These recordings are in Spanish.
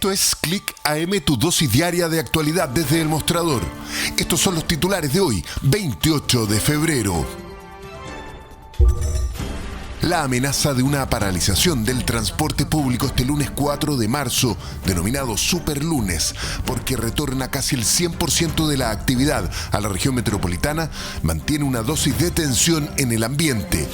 Esto es Click AM, tu dosis diaria de actualidad desde El Mostrador. Estos son los titulares de hoy, 28 de febrero. La amenaza de una paralización del transporte público este lunes 4 de marzo, denominado Superlunes, porque retorna casi el 100% de la actividad a la región metropolitana, mantiene una dosis de tensión en el ambiente.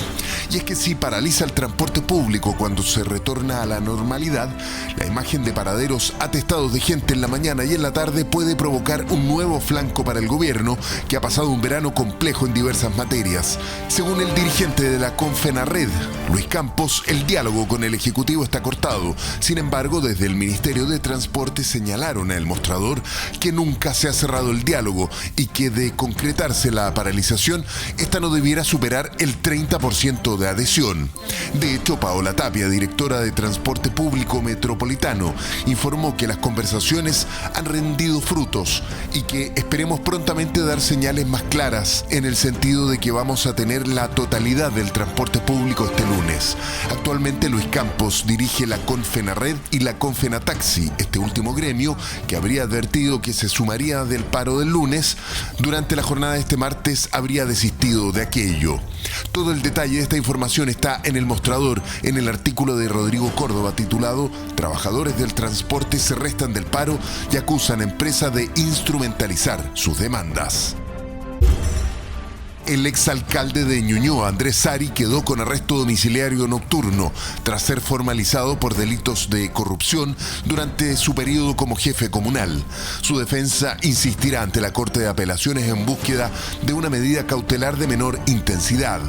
Y es que si paraliza el transporte público cuando se retorna a la normalidad, la imagen de paraderos atestados de gente en la mañana y en la tarde puede provocar un nuevo flanco para el gobierno, que ha pasado un verano complejo en diversas materias. Según el dirigente de la Confenarred, Luis Campos, el diálogo con el Ejecutivo está cortado. Sin embargo, desde el Ministerio de Transporte señalaron a El Mostrador que nunca se ha cerrado el diálogo y que de concretarse la paralización, esta no debiera superar el 30% de adhesión. De hecho, Paola Tapia, directora de Transporte Público Metropolitano, informó que las conversaciones han rendido frutos y que esperemos prontamente dar señales más claras en el sentido de que vamos a tener la totalidad del transporte público este lunes. Actualmente Luis Campos dirige la Confenarred y la Confenataxi, este último gremio que habría advertido que se sumaría del paro del lunes. Durante la jornada de este martes habría desistido de aquello. Todo el detalle de esta información está en El Mostrador, en el artículo de Rodrigo Córdoba titulado "Trabajadores del transporte se restan del paro y acusan a empresa de instrumentalizar sus demandas". El exalcalde de Ñuñoa, Andrés Sari, quedó con arresto domiciliario nocturno tras ser formalizado por delitos de corrupción durante su periodo como jefe comunal. Su defensa insistirá ante la Corte de Apelaciones en búsqueda de una medida cautelar de menor intensidad.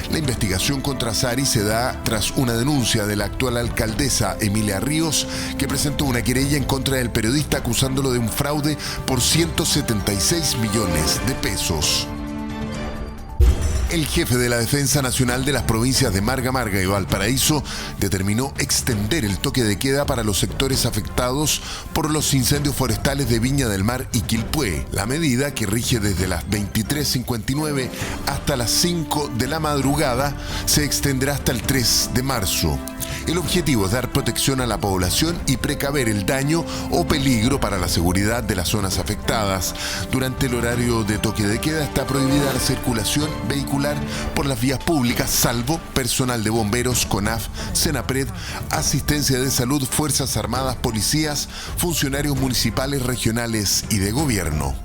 La investigación contra Sari se da tras una denuncia de la actual alcaldesa Emilia Ríos, que presentó una querella en contra del periodista acusándolo de un fraude por 176 millones de pesos. El jefe de la Defensa Nacional de las provincias de Marga Marga y Valparaíso determinó extender el toque de queda para los sectores afectados por los incendios forestales de Viña del Mar y Quilpué. La medida, que rige desde las 23:59 hasta las 5 de la madrugada, se extenderá hasta el 3 de marzo. El objetivo es dar protección a la población y precaver el daño o peligro para la seguridad de las zonas afectadas. Durante el horario de toque de queda está prohibida la circulación vehicular por las vías públicas, salvo personal de bomberos, CONAF, Senapred, Asistencia de Salud, Fuerzas Armadas, policías, funcionarios municipales, regionales y de gobierno.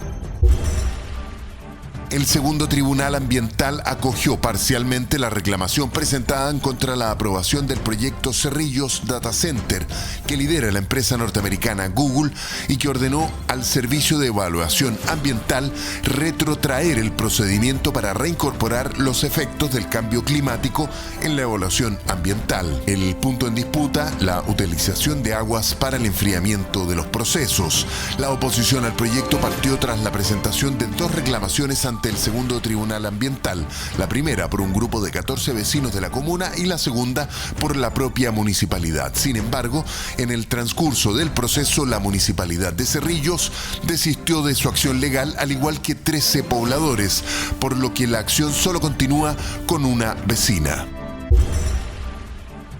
El segundo tribunal ambiental acogió parcialmente la reclamación presentada en contra de la aprobación del proyecto Cerrillos Data Center, que lidera la empresa norteamericana Google y que ordenó al Servicio de Evaluación Ambiental retrotraer el procedimiento para reincorporar los efectos del cambio climático en la evaluación ambiental. El punto en disputa, la utilización de aguas para el enfriamiento de los procesos. La oposición al proyecto partió tras la presentación de dos reclamaciones ante el segundo tribunal ambiental, la primera por un grupo de 14 vecinos de la comuna y la segunda por la propia municipalidad. Sin embargo, en el transcurso del proceso, la municipalidad de Cerrillos desistió de su acción legal, al igual que 13 pobladores, por lo que la acción solo continúa con una vecina.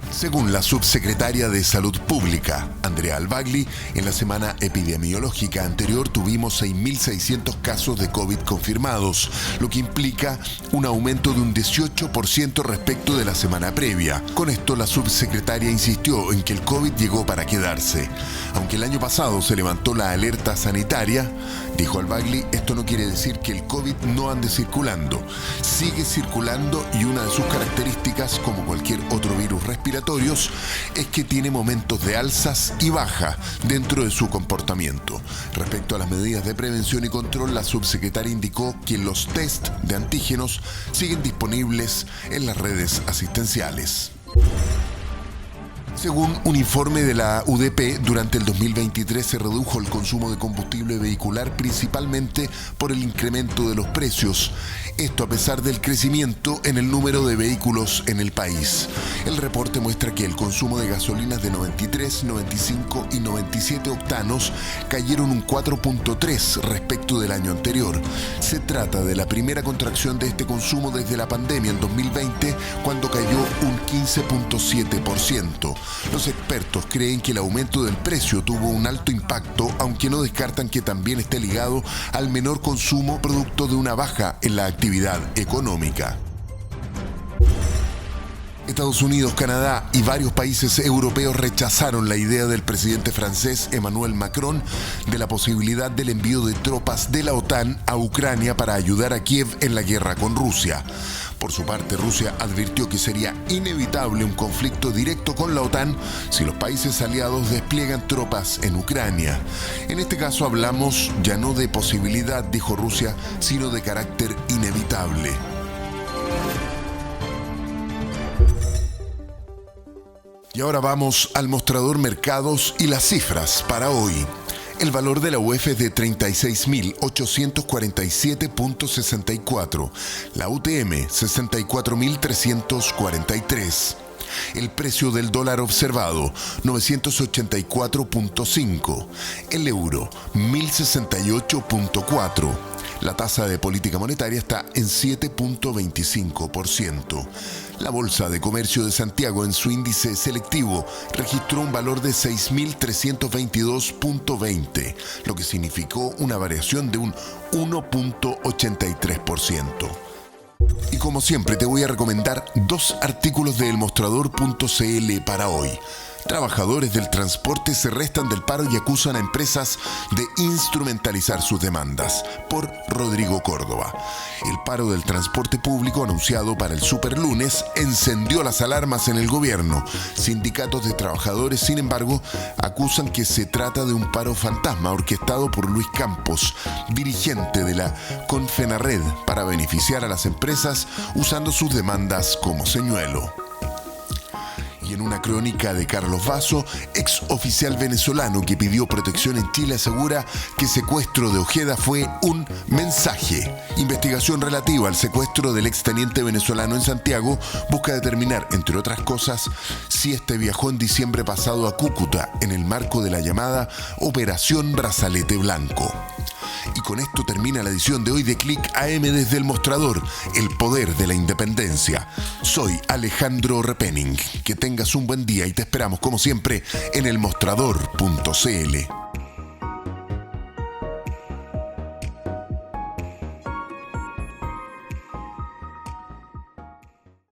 Según la subsecretaria de Salud Pública, Andrea Albagli, en la semana epidemiológica anterior tuvimos 6.600 casos de COVID confirmados, lo que implica un aumento de un 18% respecto de la semana previa. Con esto, la subsecretaria insistió en que el COVID llegó para quedarse. Aunque el año pasado se levantó la alerta sanitaria, dijo Albagli, esto no quiere decir que el COVID no ande circulando. Sigue circulando y una de sus características, como cualquier otro virus respiratorio, es que tiene momentos de alzas y baja dentro de su comportamiento. Respecto a las medidas de prevención y control, la subsecretaria indicó que los test de antígenos siguen disponibles en las redes asistenciales. Según un informe de la UDP, durante el 2023 se redujo el consumo de combustible vehicular principalmente por el incremento de los precios. Esto a pesar del crecimiento en el número de vehículos en el país. El reporte muestra que el consumo de gasolinas de 93, 95 y 97 octanos cayeron un 4.3 respecto del año anterior. Se trata de la primera contracción de este consumo desde la pandemia en 2020, cuando cayó un 15.7%. Los expertos creen que el aumento del precio tuvo un alto impacto, aunque no descartan que también esté ligado al menor consumo producto de una baja en la actividad económica. Estados Unidos, Canadá y varios países europeos rechazaron la idea del presidente francés Emmanuel Macron de la posibilidad del envío de tropas de la OTAN a Ucrania para ayudar a Kiev en la guerra con Rusia. Por su parte, Rusia advirtió que sería inevitable un conflicto directo con la OTAN si los países aliados despliegan tropas en Ucrania. En este caso hablamos ya no de posibilidad, dijo Rusia, sino de carácter inevitable. Y ahora vamos al mostrador mercados y las cifras para hoy. El valor de la UF es de 36.847.64. La UTM, 64.343. El precio del dólar observado, 984.5. El euro, 1.068.4. La tasa de política monetaria está en 7.25%. La Bolsa de Comercio de Santiago en su índice selectivo registró un valor de 6.322.20, lo que significó una variación de un 1.83%. Y como siempre te voy a recomendar 2 artículos de elmostrador.cl para hoy. Trabajadores del transporte se restan del paro y acusan a empresas de instrumentalizar sus demandas, por Rodrigo Córdoba. El paro del transporte público anunciado para el superlunes encendió las alarmas en el gobierno. Sindicatos de trabajadores, sin embargo, acusan que se trata de un paro fantasma orquestado por Luis Campos, dirigente de la Confenarred, para beneficiar a las empresas usando sus demandas como señuelo. Y en una crónica de Carlos Vaso, ex oficial venezolano que pidió protección en Chile, asegura que secuestro de Ojeda fue un mensaje. Investigación relativa al secuestro del exteniente venezolano en Santiago busca determinar, entre otras cosas, si este viajó en diciembre pasado a Cúcuta en el marco de la llamada Operación Brazalete Blanco. Y con esto termina la edición de hoy de Click AM desde El Mostrador, el poder de la independencia. Soy Alejandro Repenning. Que tengas un buen día y te esperamos como siempre en elmostrador.cl.